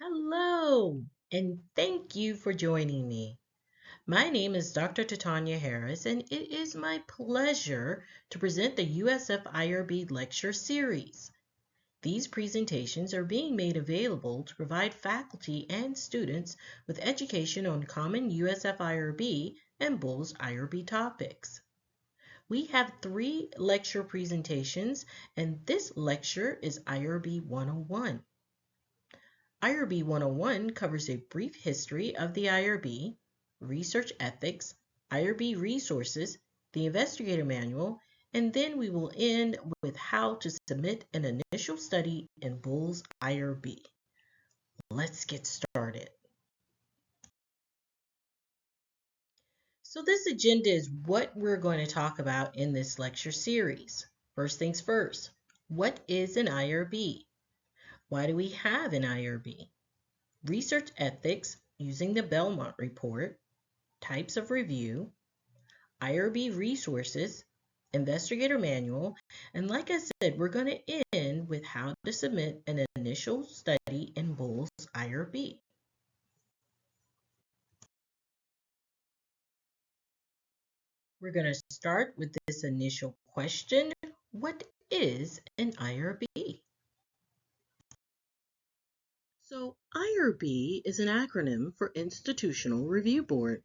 Hello, and thank you for joining me. My name is Dr. Titania Harris, and it is my pleasure to present the USF IRB Lecture Series. These presentations are being made available to provide faculty and students with education on common USF IRB and BULLS IRB topics. We have 3 lecture presentations, and this lecture is IRB 101. IRB 101 covers a brief history of the IRB, research ethics, IRB resources, the investigator manual, and then we will end with how to submit an initial study in BULLS IRB. Let's get started. So this agenda is what we're going to talk about in this lecture series. First things first, what is an IRB? Why do we have an IRB? Research ethics using the Belmont report, types of review, IRB resources, investigator manual, and like I said, we're going to end with how to submit an initial study in BULLS IRB. We're going to start with this initial question. What is an IRB? So IRB is an acronym for Institutional Review Board.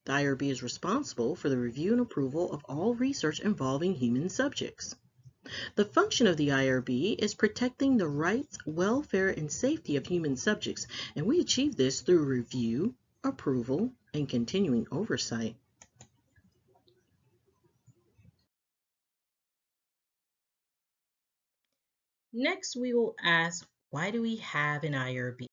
The IRB is responsible for the review and approval of all research involving human subjects. The function of the IRB is protecting the rights, welfare, and safety of human subjects, and we achieve this through review, approval, and continuing oversight. Next, we will ask, why do we have an IRB?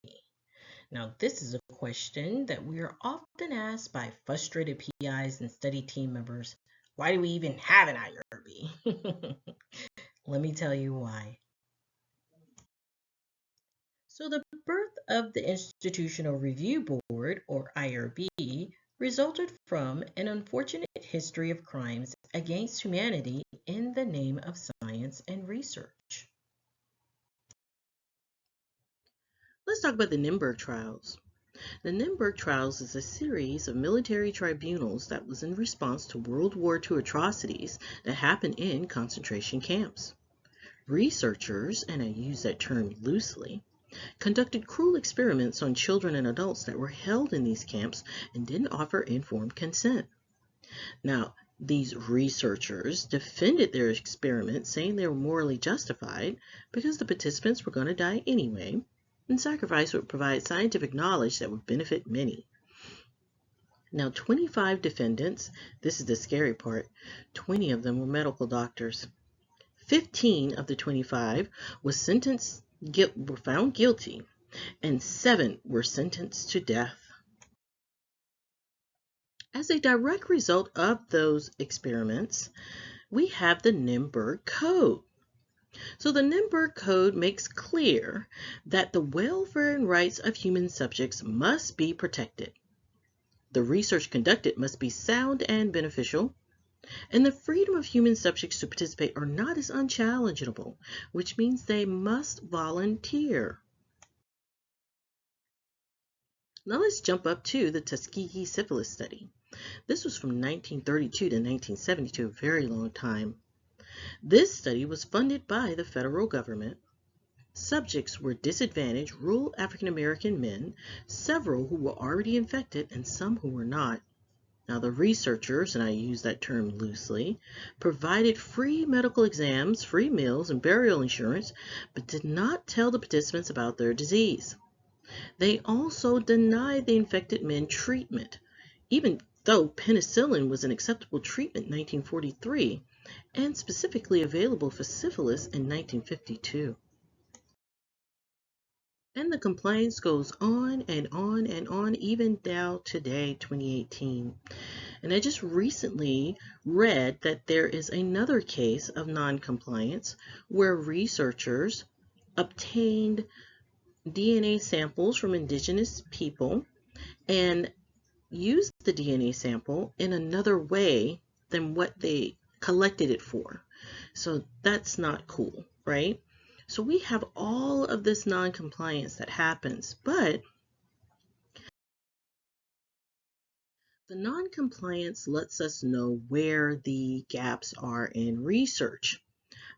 Now, this is a question that we are often asked by frustrated PIs and study team members. Why do we even have an IRB? Let me tell you why. So the birth of the Institutional Review Board, or IRB, resulted from an unfortunate history of crimes against humanity in the name of science and research. Let's talk about the Nuremberg trials. The Nuremberg trials is a series of military tribunals that was in response to World War II atrocities that happened in concentration camps. Researchers, and I use that term loosely, conducted cruel experiments on children and adults that were held in these camps and didn't offer informed consent. Now, these researchers defended their experiments, saying they were morally justified because the participants were going to die anyway, and sacrifice would provide scientific knowledge that would benefit many. Now, 25 defendants, this is the scary part, 20 of them were medical doctors. 15 of the 25 were found guilty, and 7 were sentenced to death. As a direct result of those experiments, we have the Nuremberg Code. So the Nuremberg Code makes clear that the welfare and rights of human subjects must be protected. The research conducted must be sound and beneficial, and the freedom of human subjects to participate are not as unchallengeable, which means they must volunteer. Now let's jump up to the Tuskegee syphilis study. This was from 1932 to 1972, a very long time. This study was funded by the federal government. Subjects were disadvantaged rural African American men, several who were already infected and some who were not. Now the researchers, and I use that term loosely, provided free medical exams, free meals, and burial insurance, but did not tell the participants about their disease. They also denied the infected men treatment, even though penicillin was an acceptable treatment in 1943 and specifically available for syphilis in 1952. And the compliance goes on and on and on, even now today, 2018. And I just recently read that there is another case of non-compliance where researchers obtained DNA samples from indigenous people and used the DNA sample in another way than what they collected it for. So that's not cool, right? So we have all of this non-compliance that happens, but the non-compliance lets us know where the gaps are in research.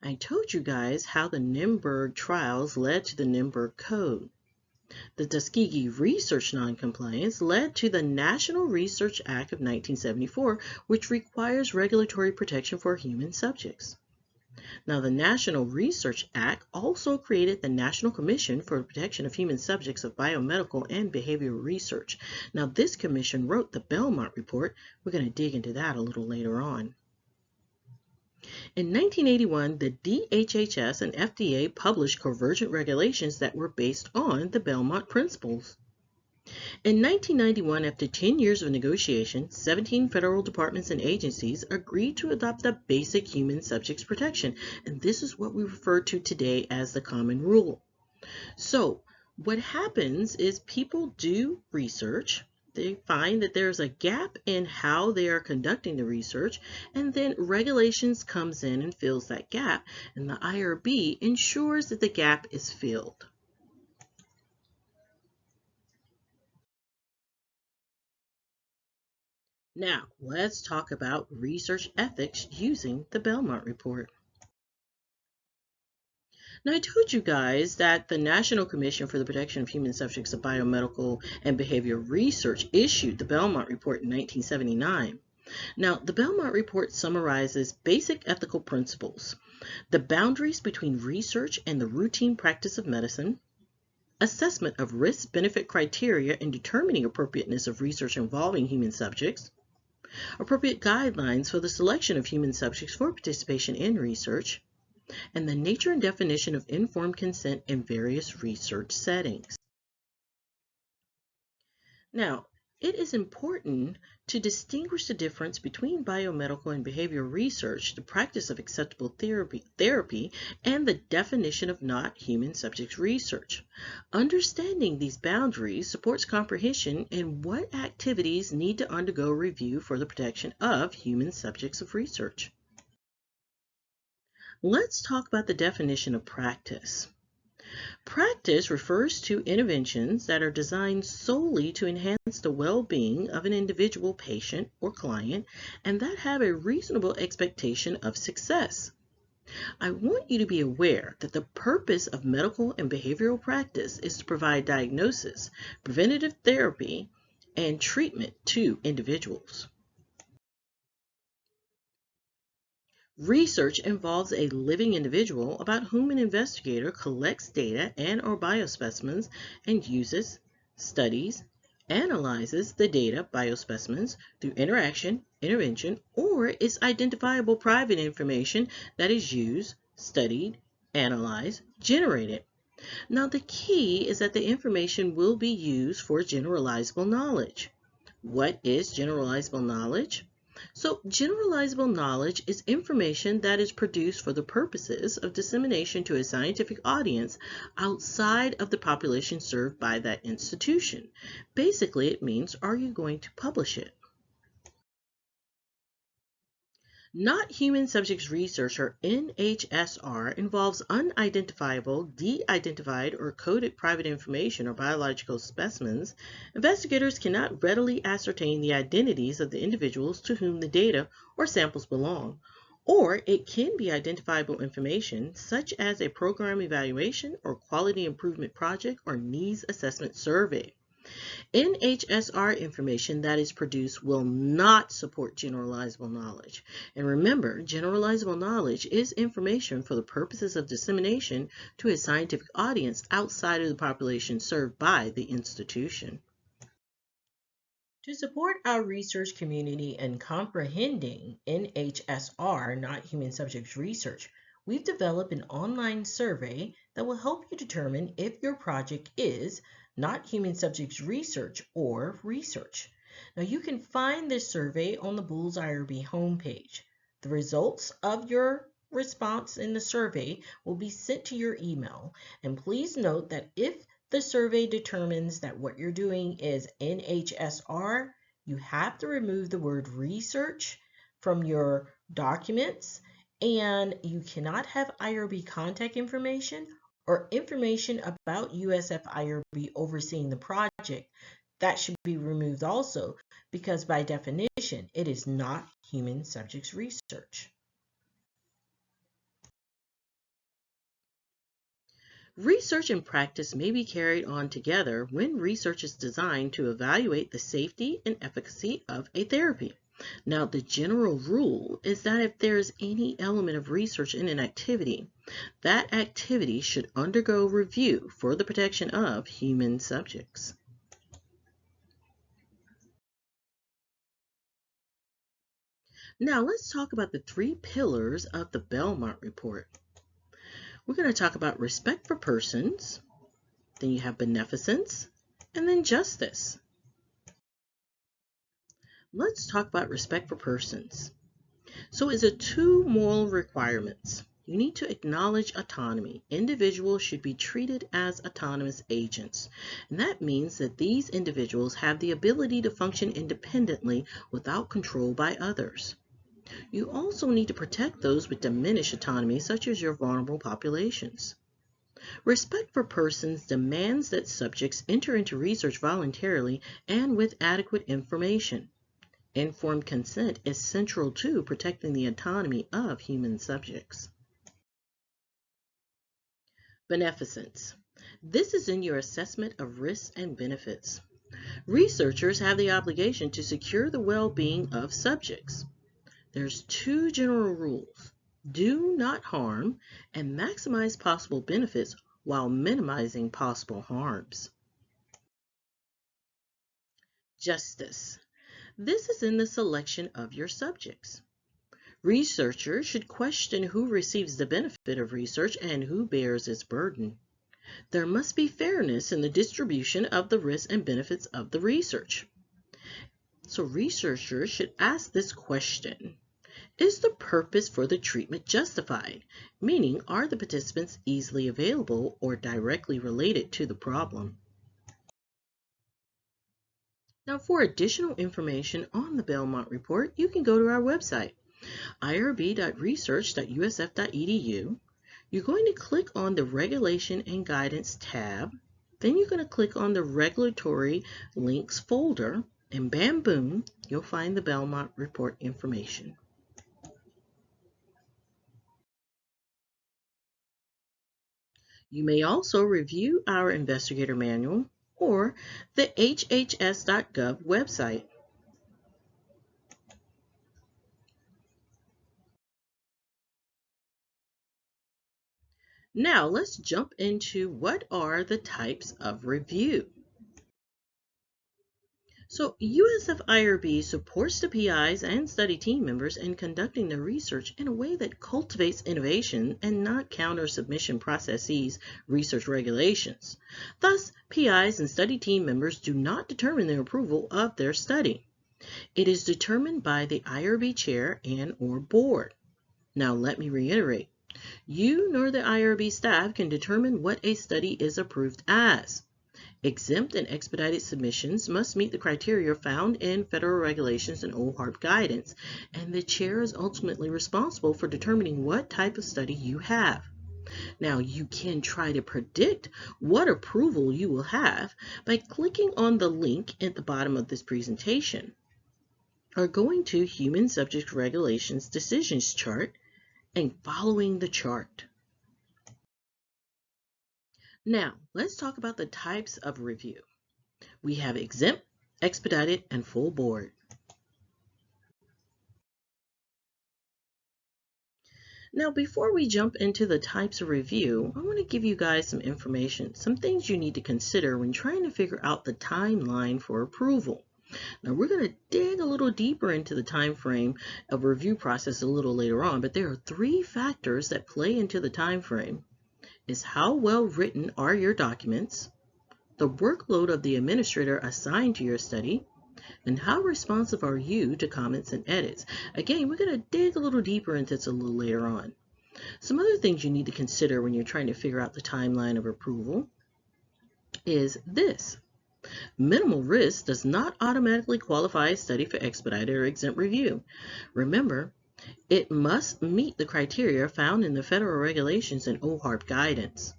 I told you guys how the Nuremberg trials led to the Nuremberg Code. The Tuskegee research noncompliance led to the National Research Act of 1974, which requires regulatory protection for human subjects. Now, the National Research Act also created the National Commission for the Protection of Human Subjects of Biomedical and Behavioral Research. Now, this commission wrote the Belmont Report. We're going to dig into that a little later on. In 1981, the DHHS and FDA published convergent regulations that were based on the Belmont principles. In 1991, after 10 years of negotiation, 17 federal departments and agencies agreed to adopt the Basic Human Subjects Protection, and this is what we refer to today as the Common Rule. So, what happens is people do research. They find that there's a gap in how they are conducting the research, and then regulations comes in and fills that gap, and the IRB ensures that the gap is filled. Now, let's talk about research ethics using the Belmont Report. Now, I told you guys that the National Commission for the Protection of Human Subjects of Biomedical and Behavioral Research issued the Belmont Report in 1979. Now, the Belmont Report summarizes basic ethical principles, the boundaries between research and the routine practice of medicine, assessment of risk-benefit criteria in determining appropriateness of research involving human subjects, appropriate guidelines for the selection of human subjects for participation in research, and the nature and definition of informed consent in various research settings. Now, it is important to distinguish the difference between biomedical and behavioral research, the practice of acceptable therapy, and the definition of not human subjects research. Understanding these boundaries supports comprehension in what activities need to undergo review for the protection of human subjects of research. Let's talk about the definition of practice. Practice refers to interventions that are designed solely to enhance the well-being of an individual patient or client and that have a reasonable expectation of success. I want you to be aware that the purpose of medical and behavioral practice is to provide diagnosis, preventative therapy, and treatment to individuals. Research involves a living individual about whom an investigator collects data and/or biospecimens and uses, studies, analyzes the data biospecimens through interaction, intervention, or its identifiable private information that is used, studied, analyzed, generated. Now, the key is that the information will be used for generalizable knowledge. What is generalizable knowledge? So, generalizable knowledge is information that is produced for the purposes of dissemination to a scientific audience outside of the population served by that institution. Basically, it means, are you going to publish it? Not human subjects research, or NHSR, involves unidentifiable, de-identified, or coded private information or biological specimens. Investigators cannot readily ascertain the identities of the individuals to whom the data or samples belong, or it can be identifiable information such as a program evaluation or quality improvement project or needs assessment survey. NHSR information that is produced will not support generalizable knowledge. And remember, generalizable knowledge is information for the purposes of dissemination to a scientific audience outside of the population served by the institution. To support our research community in comprehending NHSR, not human subjects research, we've developed an online survey that will help you determine if your project is not human subjects research or research. Now, you can find this survey on the Bulls IRB homepage. The results of your response in the survey will be sent to your email. And please note that if the survey determines that what you're doing is NHSR, you have to remove the word research from your documents, and you cannot have IRB contact information or information about USF IRB overseeing the project, that should be removed also, because by definition, it is not human subjects research. Research and practice may be carried on together when research is designed to evaluate the safety and efficacy of a therapy. Now, the general rule is that if there is any element of research in an activity, that activity should undergo review for the protection of human subjects. Now, let's talk about the three pillars of the Belmont report. We're going to talk about respect for persons, then you have beneficence, and then justice. Let's talk about respect for persons. So it's a two moral requirements. You need to acknowledge autonomy. Individuals should be treated as autonomous agents. And that means that these individuals have the ability to function independently without control by others. You also need to protect those with diminished autonomy, such as your vulnerable populations. Respect for persons demands that subjects enter into research voluntarily and with adequate information. Informed consent is central to protecting the autonomy of human subjects. Beneficence. This is in your assessment of risks and benefits. Researchers have the obligation to secure the well-being of subjects. There's two general rules: do not harm and maximize possible benefits while minimizing possible harms. Justice. This is in the selection of your subjects. Researchers should question who receives the benefit of research and who bears its burden. There must be fairness in the distribution of the risks and benefits of the research. So researchers should ask this question: is the purpose for the treatment justified? Meaning, are the participants easily available or directly related to the problem? Now, for additional information on the Belmont report, you can go to our website, irb.research.usf.edu. You're going to click on the Regulation and Guidance tab. Then you're going to click on the Regulatory Links folder, and bam boom, you'll find the Belmont report information. You may also review our Investigator Manual or the hhs.gov website. Now let's jump into what are the types of review. So USF IRB supports the PIs and study team members in conducting their research in a way that cultivates innovation and not counter submission processes research regulations. Thus, PIs and study team members do not determine the approval of their study. It is determined by the IRB chair and/or board. Now let me reiterate. You nor the IRB staff can determine what a study is approved as. Exempt and expedited submissions must meet the criteria found in federal regulations and OHARP guidance, and the chair is ultimately responsible for determining what type of study you have. Now, you can try to predict what approval you will have by clicking on the link at the bottom of this presentation, or going to Human Subject Regulations Decisions chart and following the chart. Now, let's talk about the types of review. We have exempt, expedited, and full board. Now, before we jump into the types of review, I want to give you guys some information, some things you need to consider when trying to figure out the timeline for approval. Now, we're going to dig a little deeper into the time frame of review process a little later on, but there are three factors that play into the time frame. Is how well written are your documents, the workload of the administrator assigned to your study, and how responsive are you to comments and edits. Again, we're going to dig a little deeper into this a little later on. Some other things you need to consider when you're trying to figure out the timeline of approval is this. Minimal risk does not automatically qualify a study for expedited or exempt review. Remember, it must meet the criteria found in the federal regulations and OHARP guidance.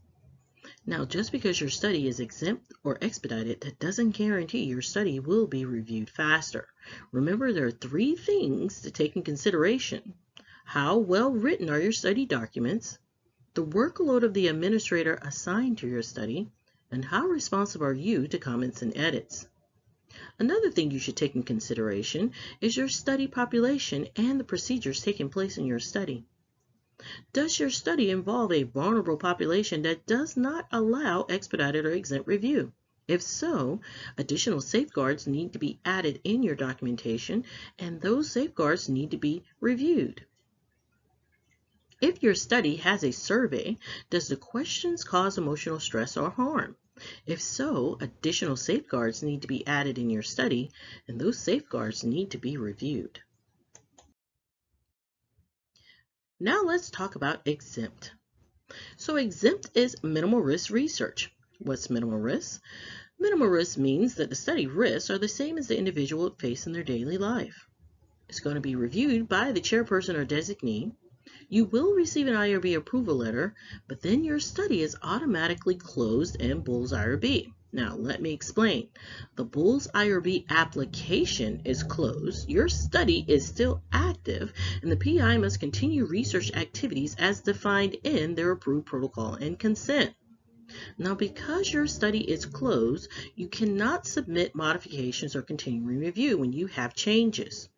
Now, just because your study is exempt or expedited, that doesn't guarantee your study will be reviewed faster. Remember, there are three things to take in consideration. How well written are your study documents? The workload of the administrator assigned to your study? And how responsive are you to comments and edits? Another thing you should take in consideration is your study population and the procedures taking place in your study. Does your study involve a vulnerable population that does not allow expedited or exempt review? If so, additional safeguards need to be added in your documentation, and those safeguards need to be reviewed. If your study has a survey, does the questions cause emotional stress or harm? If so, additional safeguards need to be added in your study, and those safeguards need to be reviewed. Now let's talk about exempt. So exempt is minimal risk research. What's minimal risk? Minimal risk means that the study risks are the same as the individual would face in their daily life. It's going to be reviewed by the chairperson or designee. You will receive an IRB approval letter, but then your study is automatically closed in Bull's IRB. Now, let me explain. The Bull's IRB application is closed, your study is still active, and the PI must continue research activities as defined in their approved protocol and consent. Now, because your study is closed, you cannot submit modifications or continuing review when you have changes.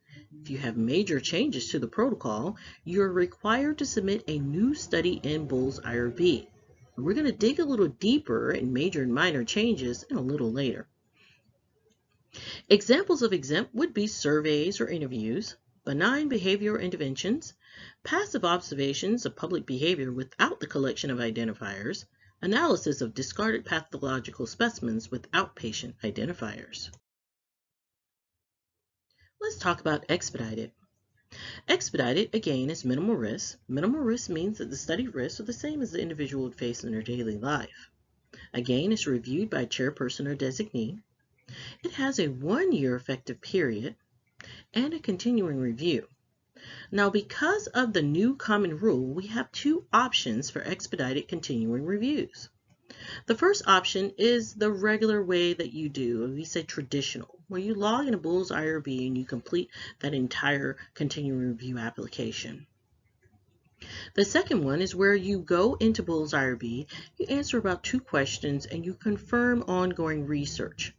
If you have major changes to the protocol, you're required to submit a new study in Bull's IRB. We're going to dig a little deeper in major and minor changes in a little later. Examples of exempt would be surveys or interviews, benign behavioral interventions, passive observations of public behavior without the collection of identifiers, analysis of discarded pathological specimens without patient identifiers. Let's talk about expedited. Expedited, again, is minimal risk. Minimal risk means that the study risks are the same as the individual would face in their daily life. Again, it's reviewed by chairperson or designee. It has a 1-year effective period and a continuing review. Now, because of the new common rule, we have two options for expedited continuing reviews. The first option is the regular way that you do, we say traditional, where you log in a Bull's IRB and you complete that entire continuing review application. The second one is where you go into Bull's IRB, you answer about 2 questions, and you confirm ongoing research.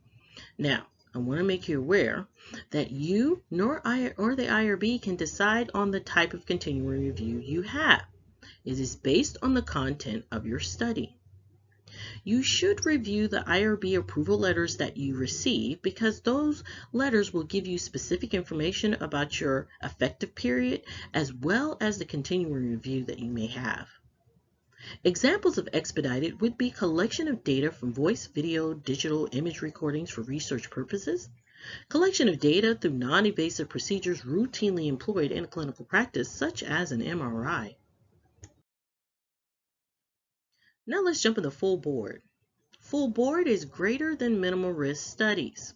Now, I want to make you aware that you nor the IRB can decide on the type of continuing review you have. It is based on the content of your study. You should review the IRB approval letters that you receive because those letters will give you specific information about your effective period as well as the continuing review that you may have. Examples of expedited would be collection of data from voice, video, digital image recordings for research purposes, collection of data through non-invasive procedures routinely employed in clinical practice such as an MRI. Now let's jump into full board. Full board is greater than minimal risk studies.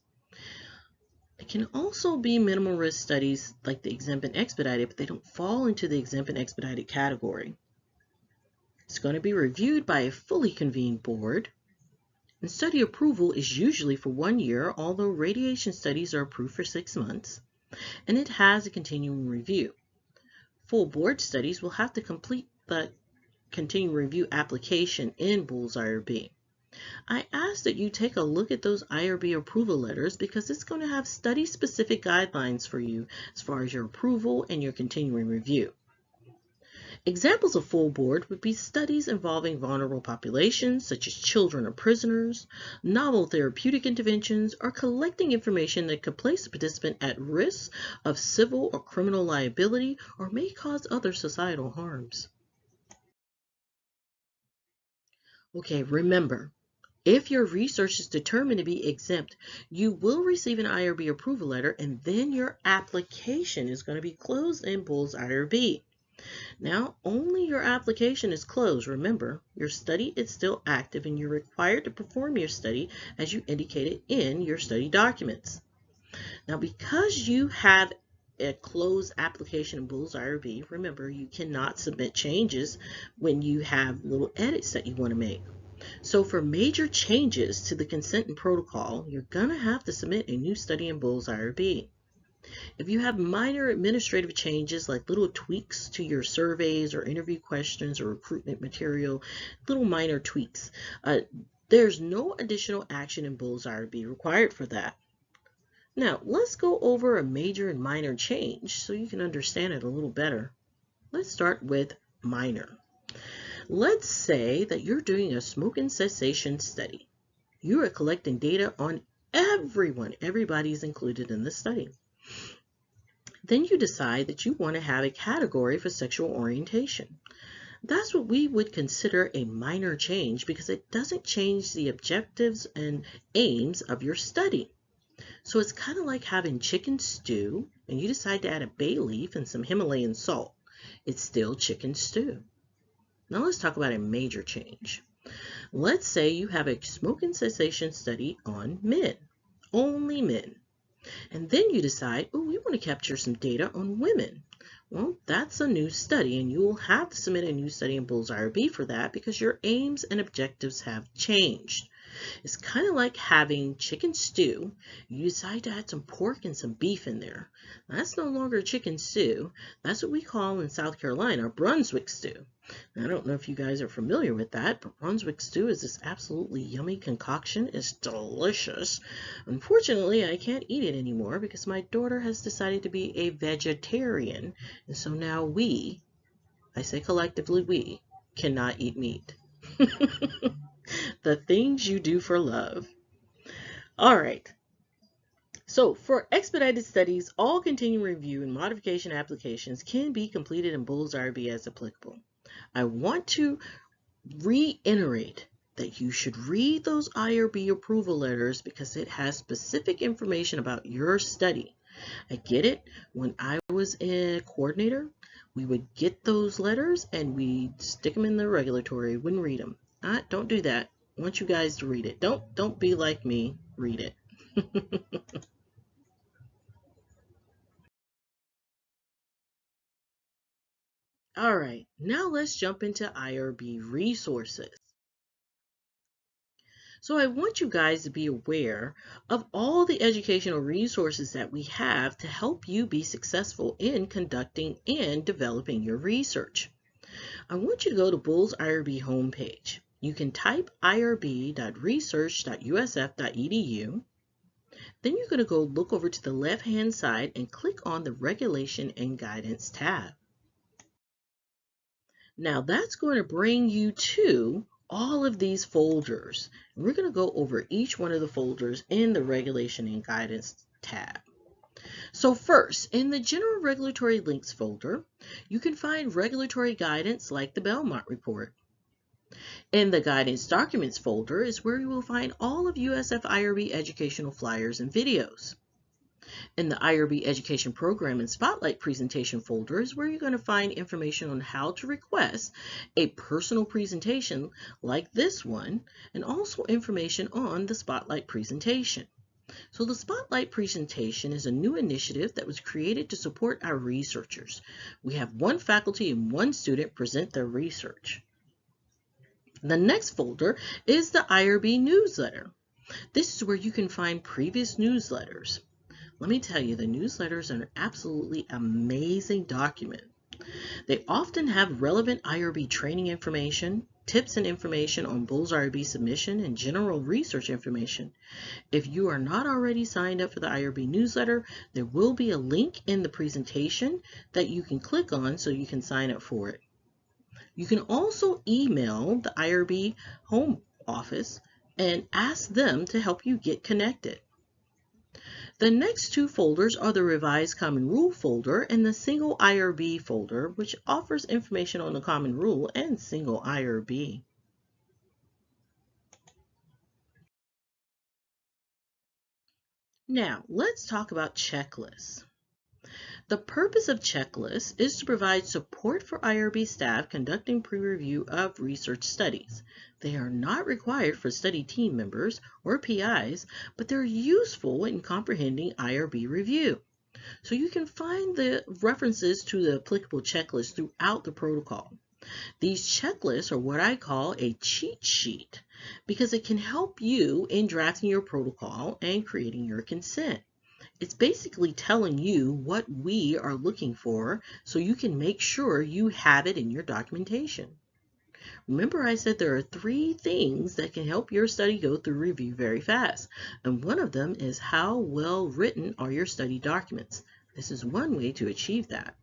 It can also be minimal risk studies like the exempt and expedited, but they don't fall into the exempt and expedited category. It's going to be reviewed by a fully convened board. And study approval is usually for 1 year, although radiation studies are approved for 6 months. And it has a continuing review. Full board studies will have to complete the continuing review application in Bull's IRB. I ask that you take a look at those IRB approval letters because it's going to have study-specific guidelines for you as far as your approval and your continuing review. Examples of full board would be studies involving vulnerable populations such as children or prisoners, novel therapeutic interventions, or collecting information that could place a participant at risk of civil or criminal liability or may cause other societal harms. Okay, remember, if your research is determined to be exempt, you will receive an IRB approval letter and then your application is going to be closed in Bull's IRB. Now, only your application is closed. Remember, your study is still active and you're required to perform your study as you indicated in your study documents. Now, because you have a closed application in Bull's IRB, remember, you cannot submit changes when you have little edits that you want to make. So for major changes to the consent and protocol, you're going to have to submit a new study in Bull's IRB. If you have minor administrative changes like little tweaks to your surveys or interview questions or recruitment material, little minor tweaks, there's no additional action in Bull's IRB required for that. Now, let's go over a major and minor change so you can understand it a little better. Let's start with minor. Let's say that you're doing a smoking cessation study. You are collecting data on everyone. Everybody's included in the study. Then you decide that you want to have a category for sexual orientation. That's what we would consider a minor change because it doesn't change the objectives and aims of your study. So it's kind of like having chicken stew and you decide to add a bay leaf and some Himalayan salt. It's still chicken stew. Now let's talk about a major change. Let's say you have a smoking cessation study on men, only men. And then you decide, oh, we want to capture some data on women. Well, that's a new study and you will have to submit a new study in Bull's IRB for that because your aims and objectives have changed. It's kind of like having chicken stew. You decide to add some pork and some beef in there. That's no longer chicken stew. That's what we call in South Carolina Brunswick stew. Now, I don't know if you guys are familiar with that, but Brunswick stew is this absolutely yummy concoction. It's delicious. Unfortunately, I can't eat it anymore because my daughter has decided to be a vegetarian. And so now we, I say collectively we, cannot eat meat. The things you do for love. All right. So for expedited studies, all continuing review and modification applications can be completed in Bull's IRB as applicable. I want to reiterate that you should read those IRB approval letters because it has specific information about your study. I get it. When I was a coordinator, we would get those letters and we'd stick them in the regulatory, wouldn't read them. Don't do that. I want you guys to read it. Don't be like me. Read it. All right, now let's jump into IRB resources. So I want you guys to be aware of all the educational resources that we have to help you be successful in conducting and developing your research. I want you to go to Bull's IRB homepage. You can type irb.research.usf.edu. Then you're going to go look over to the left-hand side and click on the Regulation and Guidance tab. Now that's going to bring you to all of these folders. We're going to go over each one of the folders in the Regulation and Guidance tab. So first, in the General Regulatory Links folder, you can find regulatory guidance like the Belmont report. In the Guidance Documents folder is where you will find all of USF IRB educational flyers and videos. In the IRB Education Program and Spotlight Presentation folder is where you're going to find information on how to request a personal presentation like this one, and also information on the Spotlight presentation. So the Spotlight presentation is a new initiative that was created to support our researchers. We have one faculty and one student present their research. The next folder is the IRB newsletter. This is where you can find previous newsletters. Let me tell you, the newsletters are an absolutely amazing document. They often have relevant IRB training information, tips and information on Bull's IRB submission, and general research information. If you are not already signed up for the IRB newsletter, there will be a link in the presentation that you can click on so you can sign up for it. You can also email the IRB home office and ask them to help you get connected. The next two folders are the Revised Common Rule folder and the Single IRB folder, which offers information on the Common Rule and Single IRB. Now, let's talk about checklists. The purpose of checklists is to provide support for IRB staff conducting pre-review of research studies. They are not required for study team members or PIs, but they're useful in comprehending IRB review. So you can find the references to the applicable checklists throughout the protocol. These checklists are what I call a cheat sheet because it can help you in drafting your protocol and creating your consent. It's basically telling you what we are looking for so you can make sure you have it in your documentation. Remember, I said there are 3 things that can help your study go through review very fast, and one of them is how well written are your study documents. This is one way to achieve that.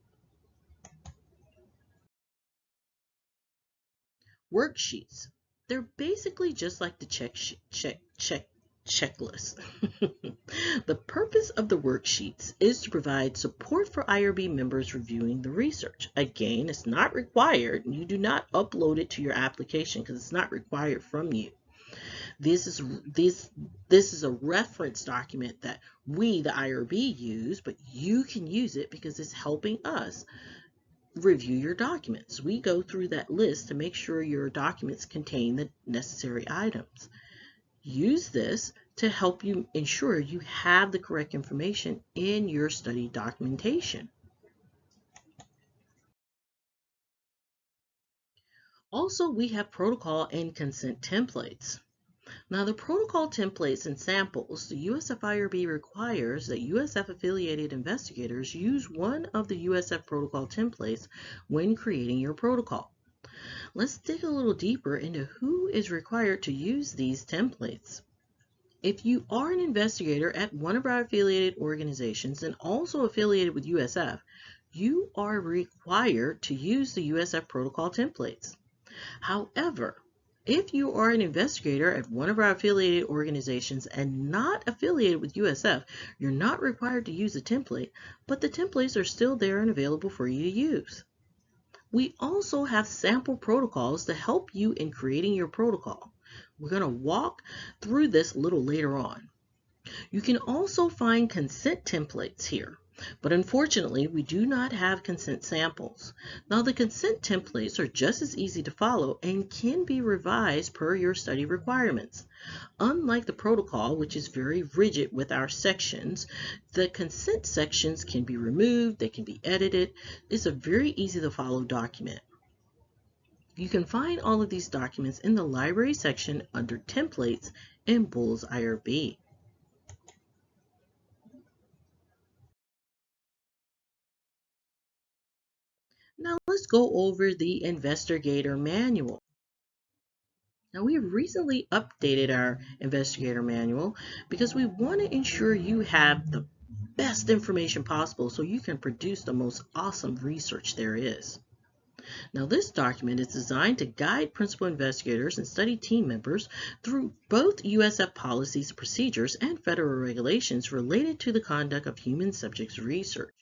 Worksheets. They're basically just like the checklist. The purpose of the worksheets is to provide support for IRB members reviewing the research. Again, it's not required. You do not upload it to your application because it's not required from you. This is a reference document that we, the IRB, use, but you can use it because it's helping us review your documents. We go through that list to make sure your documents contain the necessary items. Use this to help you ensure you have the correct information in your study documentation. Also, we have protocol and consent templates. Now, the protocol templates and samples, the USF-IRB requires that USF-affiliated investigators use one of the USF protocol templates when creating your protocol. Let's dig a little deeper into who is required to use these templates. If you are an investigator at one of our affiliated organizations and also affiliated with USF, you are required to use the USF protocol templates. However, if you are an investigator at one of our affiliated organizations and not affiliated with USF, you're not required to use a template, but the templates are still there and available for you to use. We also have sample protocols to help you in creating your protocol. We're going to walk through this a little later on. You can also find consent templates here, but unfortunately we do not have consent samples. Now, the consent templates are just as easy to follow and can be revised per your study requirements. Unlike the protocol, which is very rigid with our sections, the consent sections can be removed, they can be edited. It's a very easy to follow document. You can find all of these documents in the library section under templates in Bull's IRB. Now let's go over the Investigator Manual. Now we have recently updated our Investigator Manual because we want to ensure you have the best information possible so you can produce the most awesome research there is. Now this document is designed to guide principal investigators and study team members through both USF policies and procedures and federal regulations related to the conduct of human subjects research.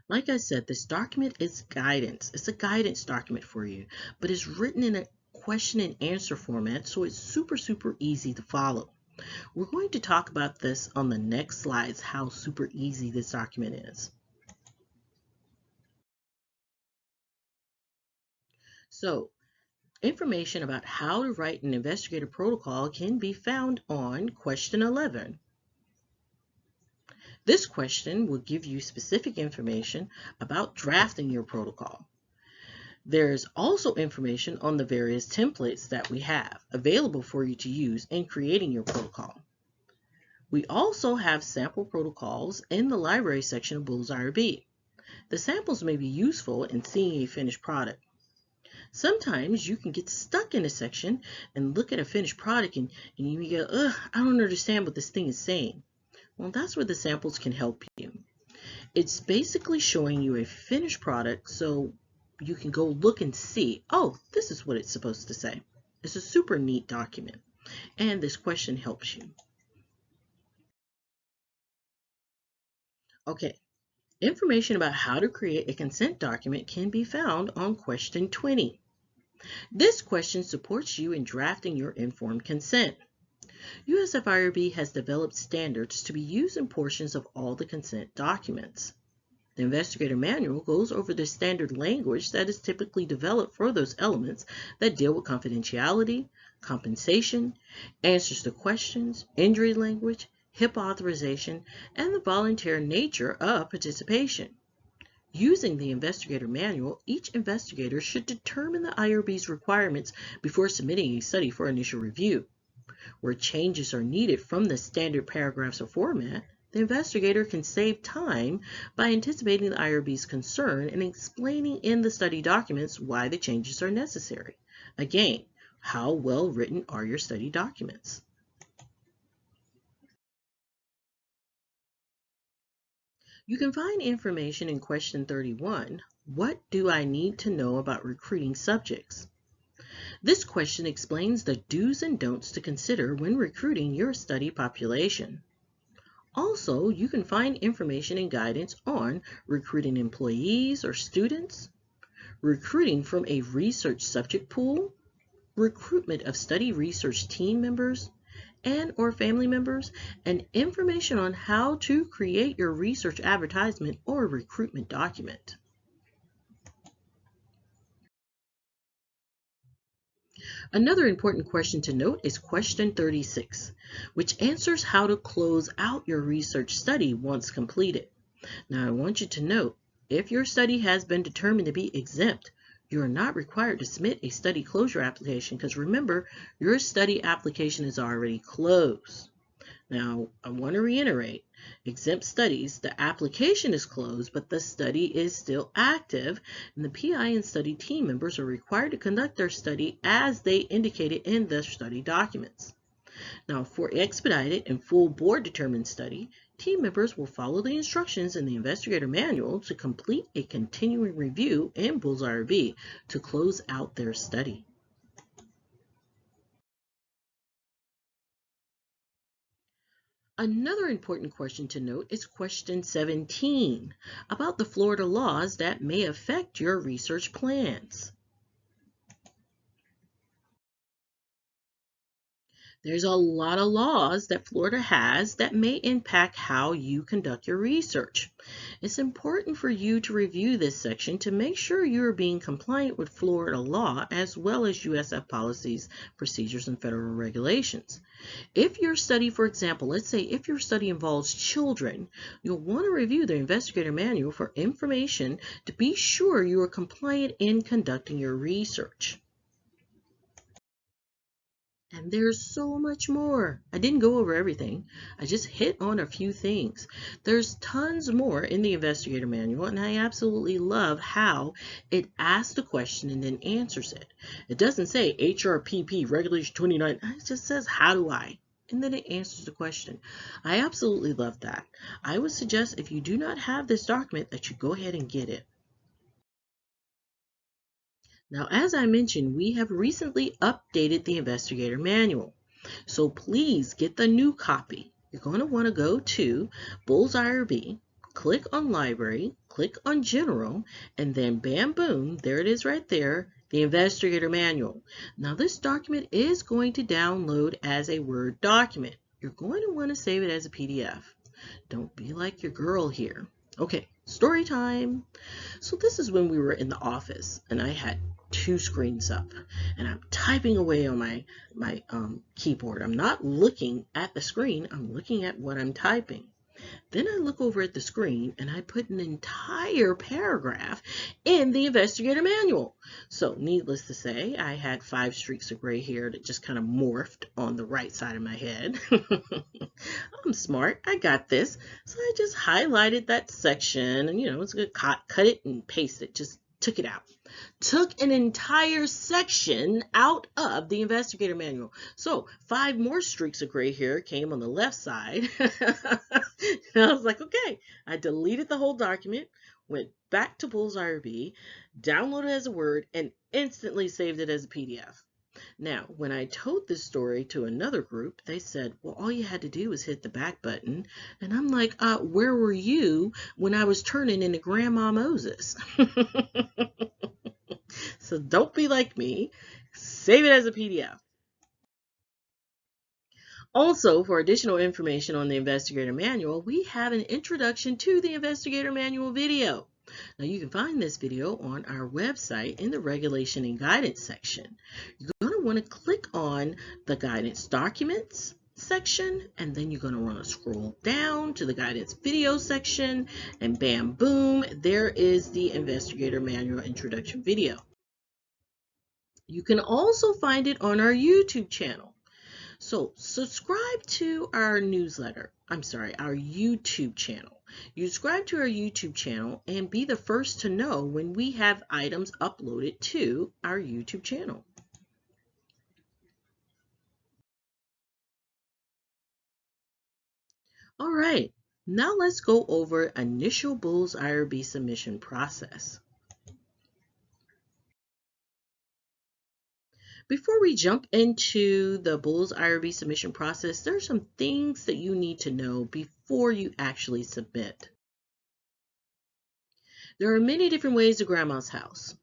Like I said, this document is guidance. It's a guidance document for you, but it's written in a question and answer format, so it's super easy to follow. We're going to talk about this on the next slides, how super easy this document is. So, information about how to write an investigator protocol can be found on question 11. This question will give you specific information about drafting your protocol. There's also information on the various templates that we have available for you to use in creating your protocol. We also have sample protocols in the library section of Bull's IRB. The samples may be useful in seeing a finished product. Sometimes you can get stuck in a section and look at a finished product and you go, ugh, I don't understand what this thing is saying. Well, that's where the samples can help you. It's basically showing you a finished product so you can go look and see, oh, this is what it's supposed to say. It's a super neat document, and this question helps you. Okay, information about how to create a consent document can be found on question 20. This question supports you in drafting your informed consent. USF-IRB has developed standards to be used in portions of all the consent documents. The Investigator Manual goes over the standard language that is typically developed for those elements that deal with confidentiality, compensation, answers to questions, injury language, HIPAA authorization, and the volunteer nature of participation. Using the investigator manual, each investigator should determine the IRB's requirements before submitting a study for initial review. Where changes are needed from the standard paragraphs or format, the investigator can save time by anticipating the IRB's concern and explaining in the study documents why the changes are necessary. Again, how well written are your study documents? You can find information in question 31, what do I need to know about recruiting subjects? This question explains the do's and don'ts to consider when recruiting your study population. Also, you can find information and guidance on recruiting employees or students, recruiting from a research subject pool, recruitment of study research team members and/or family members, and information on how to create your research advertisement or recruitment document. Another important question to note is question 36, which answers how to close out your research study once completed. Now, I want you to note, if your study has been determined to be exempt, you are not required to submit a study closure application because remember, your study application is already closed. Now, I want to reiterate, exempt studies, the application is closed, but the study is still active, and the PI and study team members are required to conduct their study as they indicated in the study documents. Now, for expedited and full board-determined study, team members will follow the instructions in the investigator manual to complete a continuing review in IRB to close out their study. Another important question to note is question 17 about the Florida laws that may affect your research plans. There's a lot of laws that Florida has that may impact how you conduct your research. It's important for you to review this section to make sure you are being compliant with Florida law as well as USF policies, procedures, and federal regulations. If your study, for example, let's say if your study involves children, you'll want to review the investigator manual for information to be sure you are compliant in conducting your research. And there's so much more. I didn't go over everything. I just hit on a few things. There's tons more in the investigator manual, and I absolutely love how it asks the question and then answers it. It doesn't say HRPP Regulation 29. It just says, how do I? And then it answers the question. I absolutely love that. I would suggest if you do not have this document that you go ahead and get it. Now, as I mentioned, we have recently updated the investigator manual. So please get the new copy. You're going to want to go to IRB, click on Library, click on General, and then bam, boom, there it is right there, the investigator manual. Now, this document is going to download as a Word document. You're going to want to save it as a PDF. Don't be like your girl here. Okay, story time. So this is when we were in the office and I had two screens up and I'm typing away on my keyboard. I'm not looking at the screen, I'm looking at what I'm typing. Then I look over at the screen and I put an entire paragraph in the investigator manual. So needless to say, I had 5 streaks of gray hair that just kind of morphed on the right side of my head. I'm smart, I got this. So I just highlighted that section and it's good, cut it and paste it, just took it out. Took an entire section out of the investigator manual. So 5 more streaks of gray hair came on the left side. And I was like, okay, I deleted the whole document, went back to IRB, downloaded it as a Word, and instantly saved it as a PDF. Now, when I told this story to another group, they said, well, all you had to do was hit the back button. And I'm like, where were you when I was turning into Grandma Moses? So don't be like me. Save it as a PDF. Also, for additional information on the Investigator Manual, we have an introduction to the Investigator Manual video. Now, you can find this video on our website in the Regulation and Guidance section. You're going to want to click on the Guidance Documents, section, and then you're going to want to scroll down to the guidance video section, and bam, boom, there is the Investigator Manual Introduction video. You can also find it on our YouTube channel. So subscribe to our newsletter. Our YouTube channel. You subscribe to our YouTube channel and be the first to know when we have items uploaded to our YouTube channel. All right, now let's go over initial Bulls IRB submission process. Before we jump into the Bulls IRB submission process, there are some things that you need to know before you actually submit. There are many different ways to Grandma's house.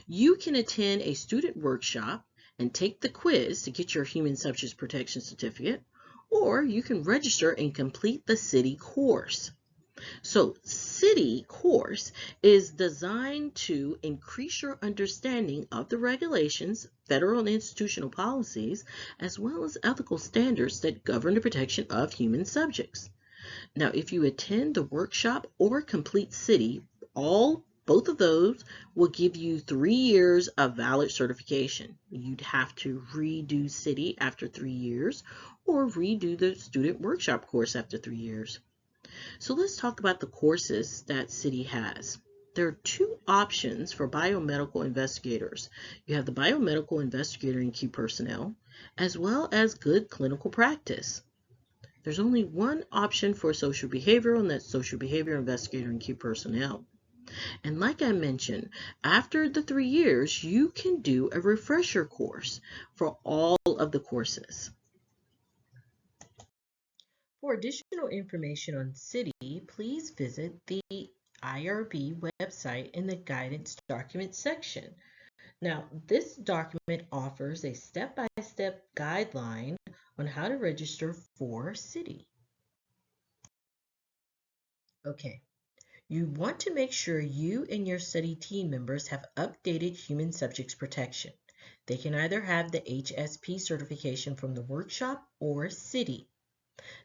You can attend a student workshop and take the quiz to get your Human Subjects Protection Certificate, or you can register and complete the city course. So, city course is designed to increase your understanding of the regulations, federal and institutional policies, as well as ethical standards that govern the protection of human subjects. Now, if you attend the workshop or complete city, both of those will give you 3 years of valid certification. You'd have to redo city after 3 years or redo the student workshop course after 3 years. So let's talk about the courses that city has. There are 2 options for biomedical investigators. You have the biomedical investigator and key personnel, as well as good clinical practice. There's only one option for social behavioral, and that's social behavior investigator and key personnel. And like I mentioned, after the 3 years, you can do a refresher course for all of the courses. For additional information on city, please visit the IRB website in the guidance document section. Now, this document offers a step-by-step guideline on how to register for city. Okay. You want to make sure you and your study team members have updated human subjects protection. They can either have the HSP certification from the workshop or city.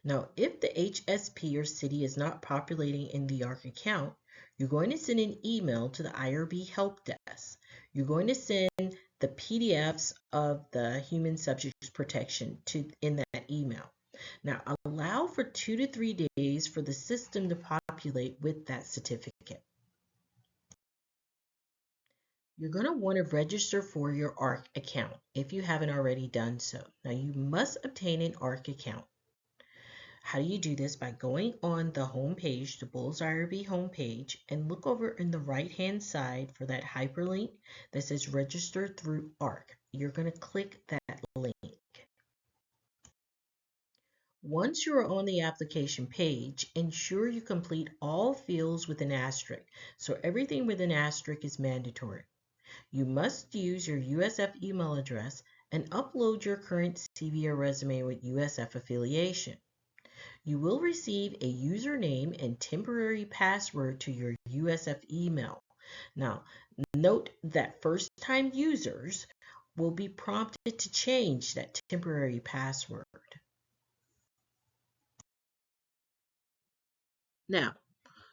Now, if the HSP or city is not populating in the ARC account, you're going to send an email to the IRB help desk. You're going to send the PDFs of the human subjects protection in that email. Now, allow for 2 to 3 days for the system to populate with that certificate. You're going to want to register for your ARC account if you haven't already done so. Now, you must obtain an ARC account. How do you do this? By going on the home page, the Bulls IRB homepage, and look over in the right-hand side for that hyperlink that says register through ARC. You're going to click that link. Once you are on the application page, ensure you complete all fields with an asterisk. So everything with an asterisk is mandatory. You must use your USF email address and upload your current CV or resume with USF affiliation. You will receive a username and temporary password to your USF email. Now, note that first-time users will be prompted to change that temporary password. Now,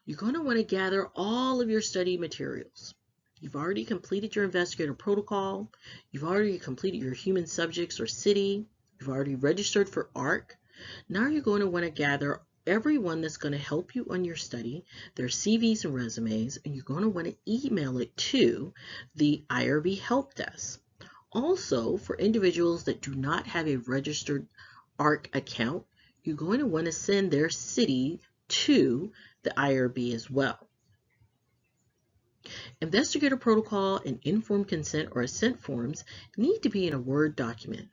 you're going to want to gather all of your study materials. You've already completed your investigator protocol. You've already completed your human subjects or city. You've already registered for ARC. Now you're going to want to gather everyone that's going to help you on your study, their CVs and resumes, and you're going to want to email it to the IRB help desk. Also, for individuals that do not have a registered ARC account, you're going to want to send their city to the IRB as well. Investigator protocol and informed consent or assent forms need to be in a Word document.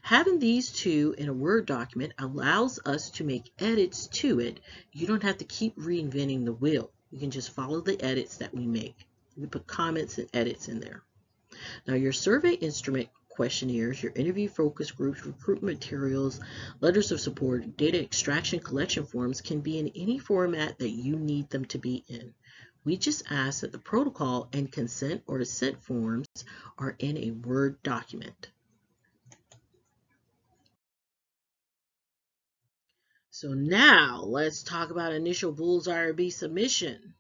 Having these 2 in a Word document allows us to make edits to it. You don't have to keep reinventing the wheel. You can just follow the edits that we make. We put comments and edits in there. Now, your survey instrument questionnaires, your interview focus groups, recruitment materials, letters of support, data extraction collection forms can be in any format that you need them to be in. We just ask that the protocol and consent or assent forms are in a Word document. So now let's talk about initial Bulls IRB submission.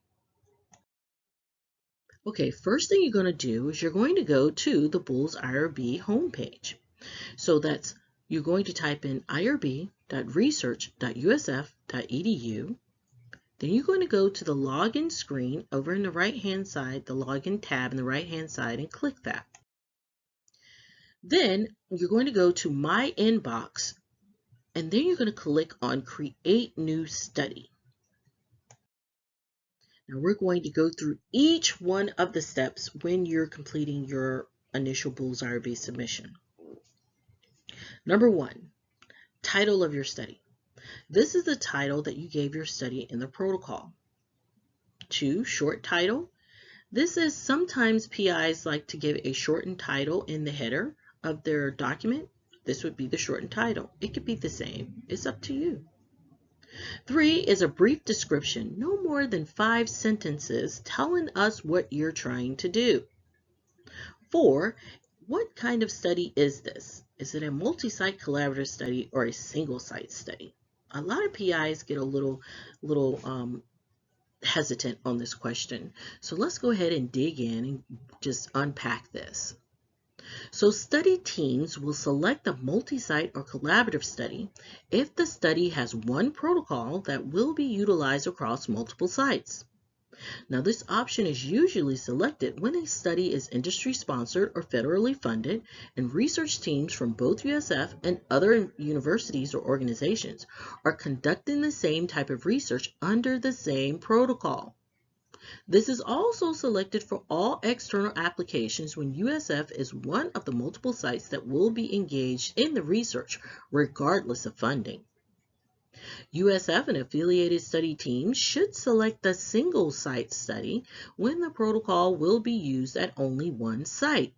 Okay, first thing you're going to do is you're going to go to the Bulls IRB homepage. So you're going to type in irb.research.usf.edu. Then you're going to go to the login screen over in the right-hand side, the login tab in the right-hand side, and click that. Then you're going to go to My Inbox, and then you're going to click on Create New Study. Now we're going to go through each one of the steps when you're completing your initial Bulls IRB submission. Number 1, title of your study. This is the title that you gave your study in the protocol. 2, short title. This is sometimes PIs like to give a shortened title in the header of their document. This would be the shortened title. It could be the same. It's up to you. 3 is a brief description, no more than 5 sentences telling us what you're trying to do. 4, what kind of study is this? Is it a multi-site collaborative study or a single-site study? A lot of PIs get a little hesitant on this question. So let's go ahead and dig in and just unpack this. So study teams will select a multi-site or collaborative study if the study has one protocol that will be utilized across multiple sites. Now this option is usually selected when a study is industry sponsored or federally funded and research teams from both USF and other universities or organizations are conducting the same type of research under the same protocol. This is also selected for all external applications when USF is one of the multiple sites that will be engaged in the research, regardless of funding. USF and affiliated study teams should select a single site study when the protocol will be used at only one site,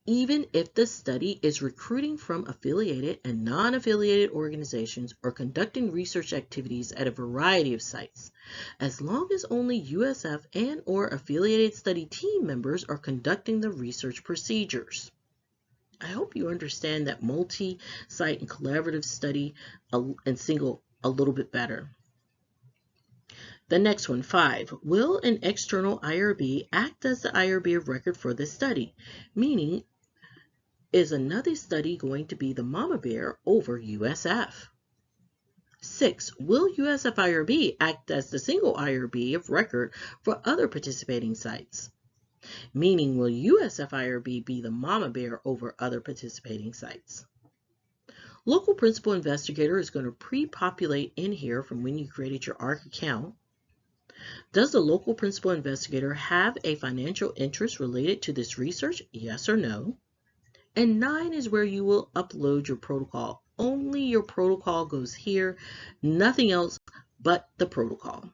even if the study is recruiting from affiliated and non-affiliated organizations or conducting research activities at a variety of sites, as long as only USF and or affiliated study team members are conducting the research procedures. I hope you understand that multi-site and collaborative study and single a little bit better. The next one, 5. Will an external IRB act as the IRB of record for this study? Meaning, is another study going to be the mama bear over USF? 6. Will USF IRB act as the single IRB of record for other participating sites? Meaning, will USF IRB be the mama bear over other participating sites? Local principal investigator is going to pre-populate in here from when you created your ARC account. Does the local principal investigator have a financial interest related to this research? Yes or no? And 9 is where you will upload your protocol. Only your protocol goes here, nothing else but the protocol.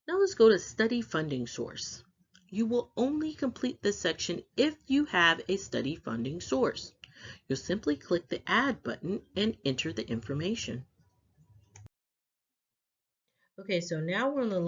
Now let's go to study funding source. You will only complete this section if you have a study funding source. You'll simply click the Add button and enter the information. Okay, so now we're on the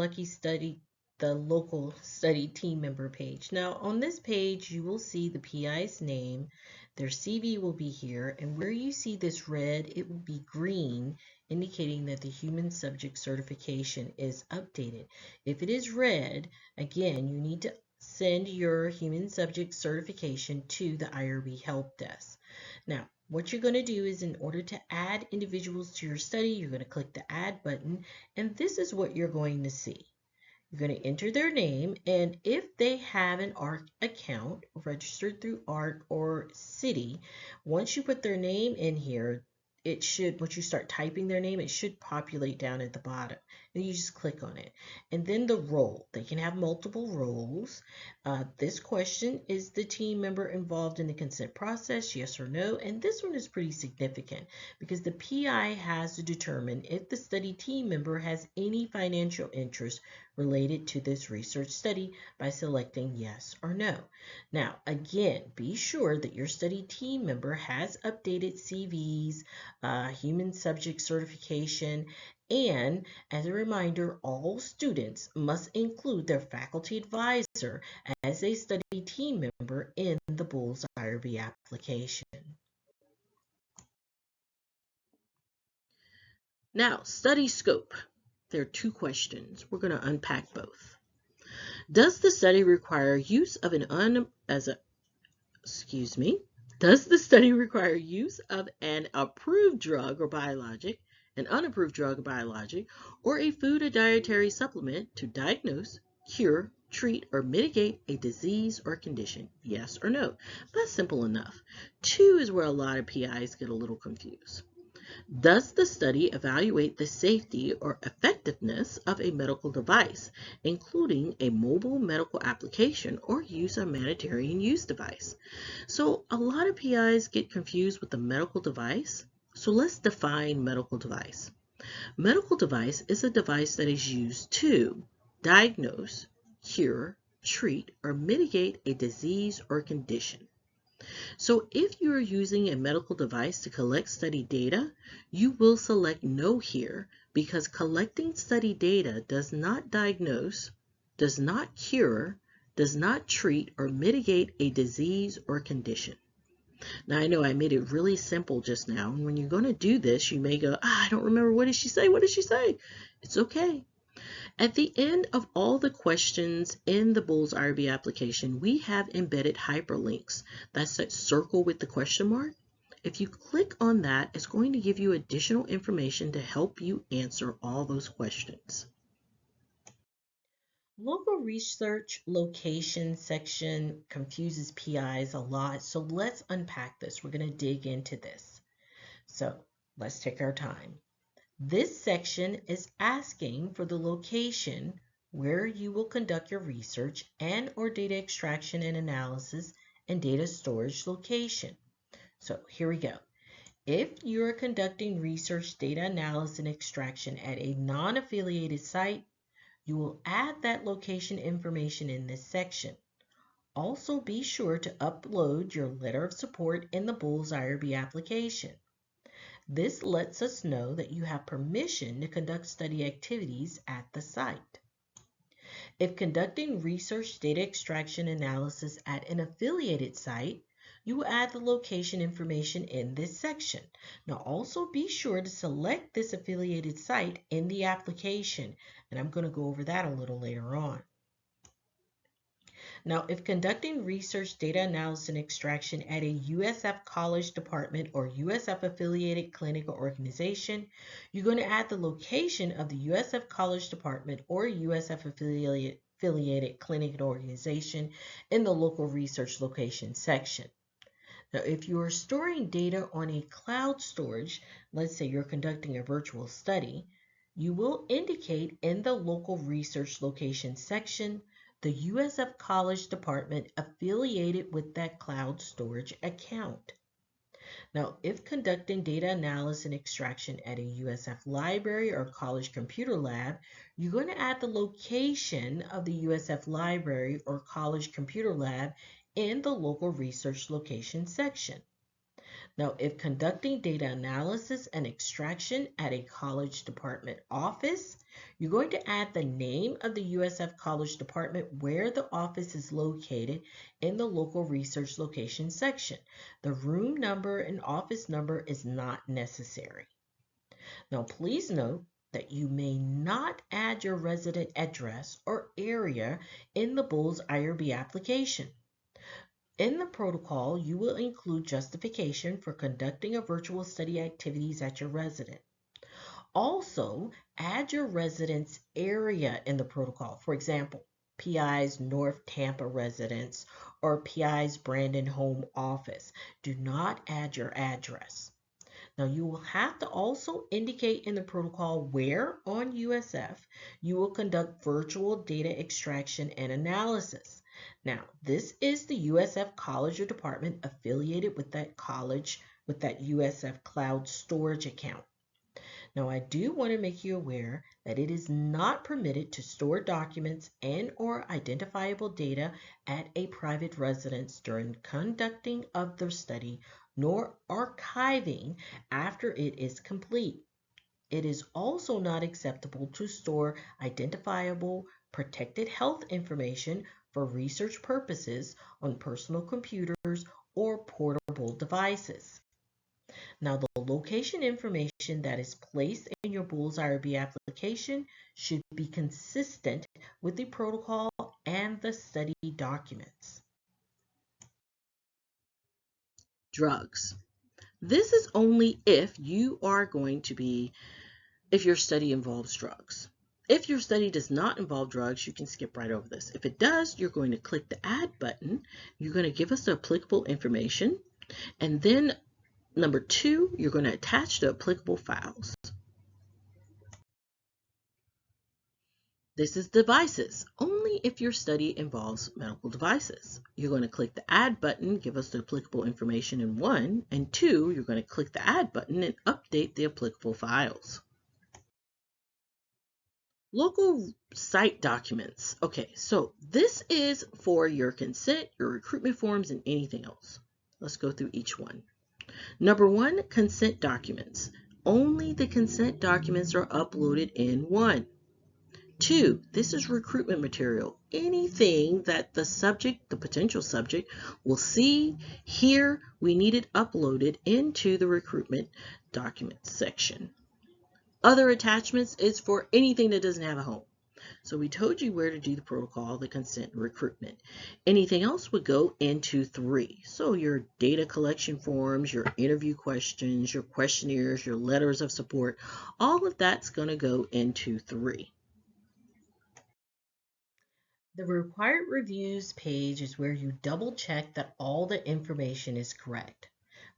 local study team member page. Now on this page, you will see the PI's name, their CV will be here, and where you see this red, it will be green, indicating that the human subject certification is updated. If it is red, again, you need to send your human subject certification to the IRB help desk. Now, what you're going to do is, in order to add individuals to your study, you're going to click the Add button, and this is what you're going to see. You're going to enter their name, and if they have an ARC account registered through ARC or City, once you put their name in here, it should, once you start typing their name, it should populate down at the bottom. And you just click on it. And then the role. They can have multiple roles. This question is the team member involved in the consent process, yes or no? And this one is pretty significant because the PI has to determine if the study team member has any financial interest related to this research study by selecting yes or no. Now, again, be sure that your study team member has updated CVs, human subject certification, and as a reminder, all students must include their faculty advisor as a study team member in the Bulls IRB application. Now, study scope. There are two questions. We're going to unpack both. Does the study require use of Does the study require use of an approved drug or biologic, an unapproved drug or biologic, or a food or dietary supplement to diagnose, cure, treat, or mitigate a disease or condition? Yes or no? That's simple enough. Two is where a lot of PIs get a little confused. Does the study evaluate the safety or effectiveness of a medical device, including a mobile medical application or use a humanitarian use device? So a lot of PIs get confused with the medical device. So let's define medical device. Medical device is a device that is used to diagnose, cure, treat, or mitigate a disease or condition. So if you are using a medical device to collect study data, you will select no here because collecting study data does not diagnose, does not cure, does not treat or mitigate a disease or condition. Now I know I made it really simple just now, and when you're going to do this, you may go, I don't remember, what did she say? What did she say? It's okay. At the end of all the questions in the Bulls IRB application, we have embedded hyperlinks. That's that circle with the question mark. If you click on that, it's going to give you additional information to help you answer all those questions. Local research location section confuses PIs a lot, so let's unpack this. We're going to dig into this. So let's take our time. This section is asking for the location where you will conduct your research and/or data extraction and analysis and data storage location. So here we go. If you're conducting research, data analysis, and extraction at a non-affiliated site, you will add that location information in this section. Also, be sure to upload your letter of support in the Bulls IRB application. This lets us know that you have permission to conduct study activities at the site. If conducting research, data extraction, analysis at an affiliated site, you will add the location information in this section. Now also be sure to select this affiliated site in the application, and I'm going to go over that a little later on. Now, if conducting research, data analysis, and extraction at a USF college department or USF affiliated clinic or organization, you're going to add the location of the USF college department or USF affiliated clinic or organization in the local research location section. Now, if you are storing data on a cloud storage, let's say you're conducting a virtual study, you will indicate in the local research location section the USF College Department affiliated with that cloud storage account. Now, if conducting data analysis and extraction at a USF library or college computer lab, you're going to add the location of the USF library or college computer lab in the local research location section. Now, if conducting data analysis and extraction at a college department office, you're going to add the name of the USF College Department where the office is located in the local research location section. The room number and office number is not necessary. Now, please note that you may not add your resident address or area in the Bulls IRB application. In the protocol, you will include justification for conducting a virtual study activities at your residence. Also, add your residence area in the protocol. For example, PI's North Tampa residence or PI's Brandon home office. Do not add your address. Now, you will have to also indicate in the protocol where on USF you will conduct virtual data extraction and analysis. Now, this is the USF college or department affiliated with that college with that USF cloud storage account. Now, I do want to make you aware that it is not permitted to store documents and/or identifiable data at a private residence during conducting of the study, nor archiving after it is complete. It is also not acceptable to store identifiable protected health information for research purposes on personal computers or portable devices. Now, the location information that is placed in your Bulls IRB application should be consistent with the protocol and the study documents. Drugs. This is only if you are going to be, if your study involves drugs. If your study does not involve drugs, you can skip right over this. If it does, you're going to click the Add button. You're going to give us the applicable information. And then number 2, you're going to attach the applicable files. This is devices, only if your study involves medical devices. You're going to click the Add button, give us the applicable information in 1, and 2, you're going to click the Add button and update the applicable files. Local site documents. Okay, so this is for your consent, your recruitment forms, and anything else. Let's go through each one. Number 1, consent documents. Only the consent documents are uploaded in 1. 2, this is recruitment material. Anything that the subject, the potential subject, will see, hear, we need it uploaded into the recruitment documents section. Other attachments is for anything that doesn't have a home. So we told you where to do the protocol, the consent, and recruitment. Anything else would go into 3. So your data collection forms, your interview questions, your questionnaires, your letters of support, all of that's going to go into 3. The required reviews page is where you double check that all the information is correct.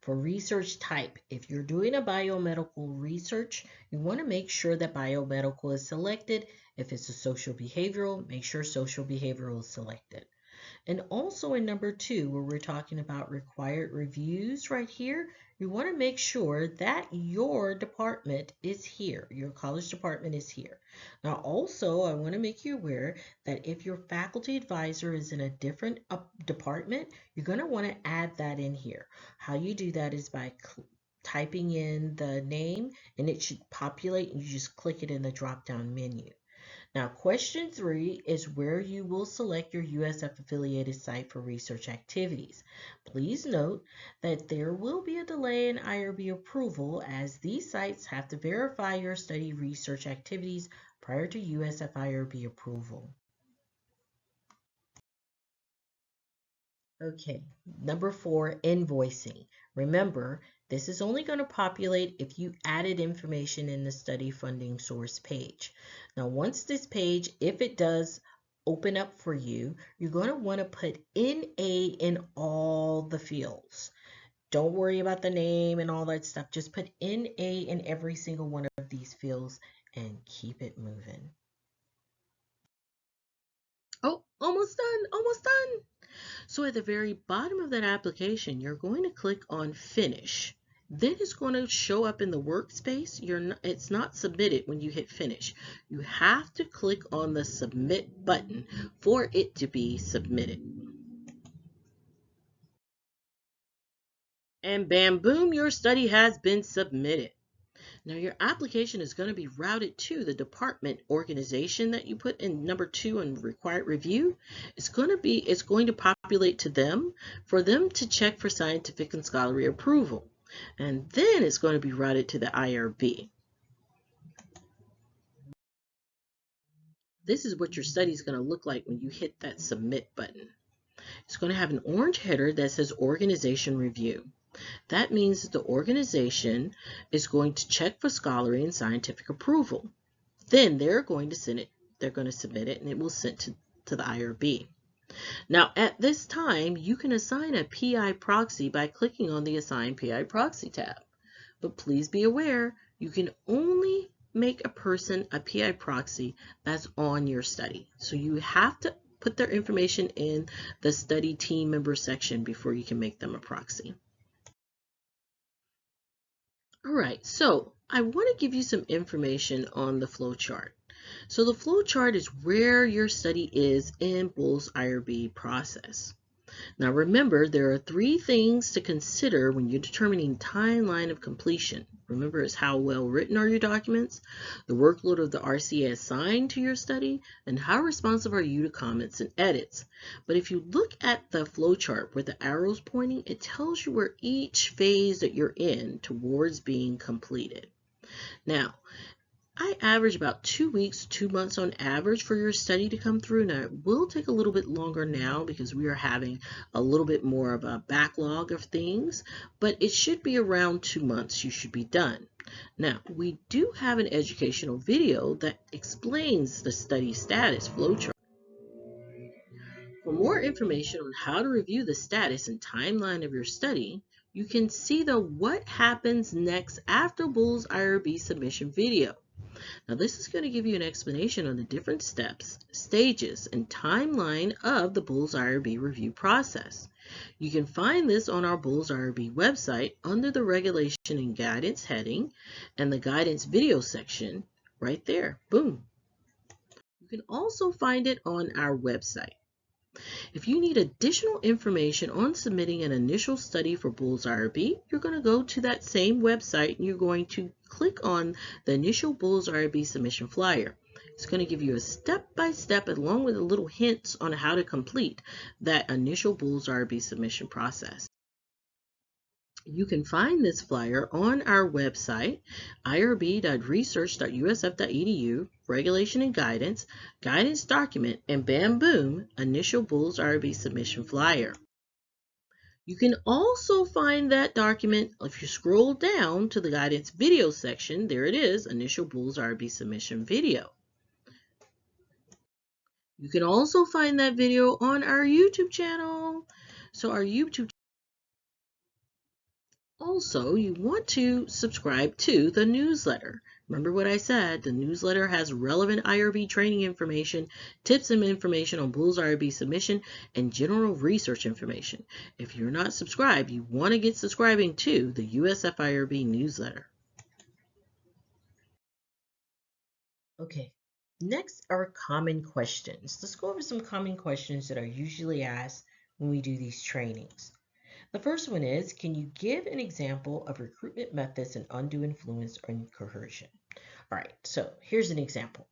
For research type, if you're doing a biomedical research, you want to make sure that biomedical is selected. If it's a social behavioral, make sure social behavioral is selected. And also in number 2, where we're talking about required reviews right here, you want to make sure that your department is here, your college department is here. Now also, I want to make you aware that if your faculty advisor is in a different department, you're going to want to add that in here. How you do that is by typing in the name, and it should populate, and you just click it in the drop-down menu. Now, question 3 is where you will select your USF affiliated site for research activities. Please note that there will be a delay in IRB approval as these sites have to verify your study research activities prior to USF IRB approval. Okay, number 4, invoicing. Remember, this is only going to populate if you added information in the study funding source page. Now, once this page, if it does open up for you, you're going to want to put NA in all the fields. Don't worry about the name and all that stuff. Just put NA in every single one of these fields and keep it moving. Oh, almost done, almost done. So at the very bottom of that application, you're going to click on Finish. Then it's going to show up in the workspace. It's not submitted when you hit Finish. You have to click on the Submit button for it to be submitted. And bam, boom, your study has been submitted. Now your application is going to be routed to the department organization that you put in number 2 in required review. It's going to populate to them for them to check for scientific and scholarly approval. And then it's going to be routed to the IRB. This is what your study is going to look like when you hit that submit button. It's going to have an orange header that says organization review. That means that the organization is going to check for scholarly and scientific approval. Then they're going to submit it, and it will send to the IRB. Now, at this time, you can assign a PI proxy by clicking on the Assign PI Proxy tab. But please be aware, you can only make a person a PI proxy that's on your study. So you have to put their information in the study team member section before you can make them a proxy. All right, so I want to give you some information on the flow chart. So the flow chart is where your study is in Bull's IRB process. Now remember, there are 3 things to consider when you're determining timeline of completion. Remember, it's how well written are your documents, the workload of the RCA assigned to your study, and how responsive are you to comments and edits. But if you look at the flowchart where the arrow's pointing, it tells you where each phase that you're in towards being completed. Now, I average about 2 weeks, 2 months on average for your study to come through. Now, it will take a little bit longer now because we are having a little bit more of a backlog of things, but it should be around 2 months you should be done. Now, we do have an educational video that explains the study status flowchart. For more information on how to review the status and timeline of your study, you can see the What Happens Next After Bull's IRB Submission video. Now, this is going to give you an explanation on the different steps, stages, and timeline of the Bull's IRB review process. You can find this on our Bull's IRB website under the Regulation and Guidance heading and the Guidance video section right there. Boom. You can also find it on our website. If you need additional information on submitting an initial study for Bull's IRB, you're going to go to that same website and you're going to click on the initial Bull's IRB submission flyer. It's going to give you a step-by-step along with a little hints on how to complete that initial Bull's IRB submission process. You can find this flyer on our website, irb.research.usf.edu, Regulation and Guidance, Guidance Document, and bam boom, Initial Bull's IRB Submission Flyer. You can also find that document if you scroll down to the Guidance Video section. There it is, Initial Bull's IRB Submission Video. You can also find that video on our YouTube channel. So our YouTube Also, you want to subscribe to the newsletter. Remember what I said, the newsletter has relevant IRB training information, tips and information on Bull's IRB submission, and general research information. If you're not subscribed, you want to get subscribing to the USF IRB newsletter. Okay, next are common questions. Let's go over some common questions that are usually asked when we do these trainings. The first one is, can you give an example of recruitment methods and undue influence or coercion? All right, so here's an example.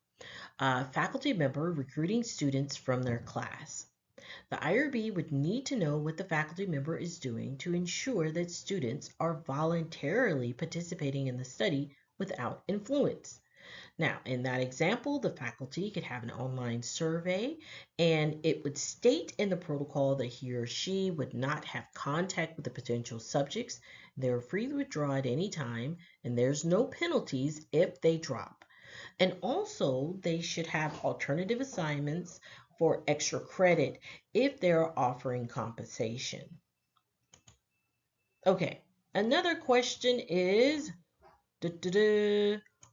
A faculty member recruiting students from their class. The IRB would need to know what the faculty member is doing to ensure that students are voluntarily participating in the study without influence. Now, in that example, the faculty could have an online survey and it would state in the protocol that he or she would not have contact with the potential subjects. They're free to withdraw at any time and there's no penalties if they drop. And also, they should have alternative assignments for extra credit if they're offering compensation. Okay, another question is,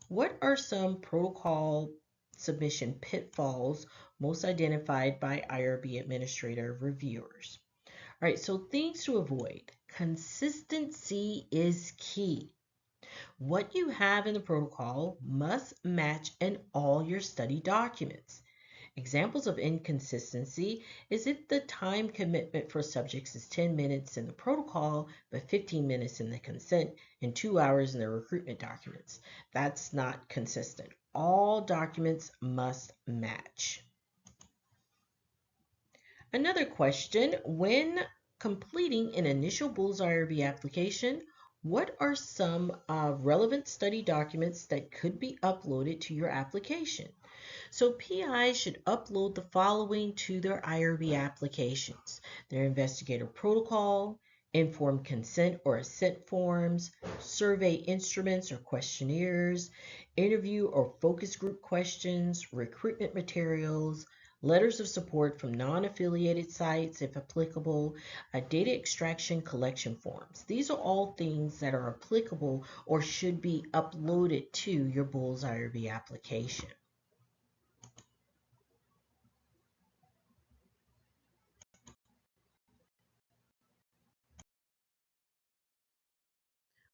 what are some protocol submission pitfalls most identified by IRB administrator reviewers? All right, so things to avoid. Consistency is key. What you have in the protocol must match in all your study documents. Examples of inconsistency is if the time commitment for subjects is 10 minutes in the protocol, but 15 minutes in the consent and 2 hours in the recruitment documents. That's not consistent. All documents must match. Another question, when completing an initial Bull's IRB application, what are some relevant study documents that could be uploaded to your application? So PIs should upload the following to their IRB applications: their investigator protocol, informed consent or assent forms, survey instruments or questionnaires, interview or focus group questions, recruitment materials, letters of support from non-affiliated sites if applicable, data extraction collection forms. These are all things that are applicable or should be uploaded to your Bull's IRB application.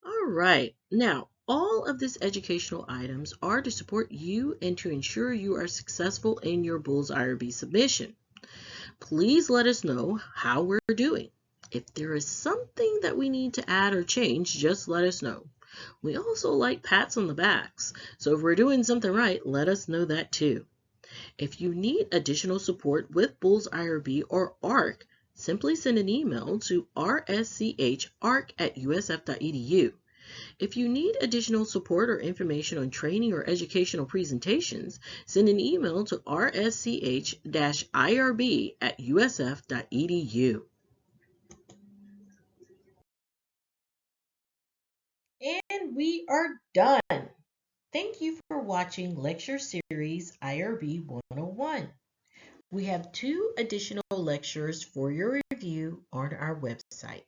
All right, now all of these educational items are to support you and to ensure you are successful in your Bull's IRB submission. Please let us know how we're doing. If there is something that we need to add or change, just let us know. We also like pats on the backs, so if we're doing something right, let us know that too. If you need additional support with Bull's IRB or ARC, simply send an email to rscharc@usf.edu. If you need additional support or information on training or educational presentations, send an email to rsch-irb@usf.edu. And we are done. Thank you for watching Lecture Series IRB 101. We have 2 additional lectures for your review on our website.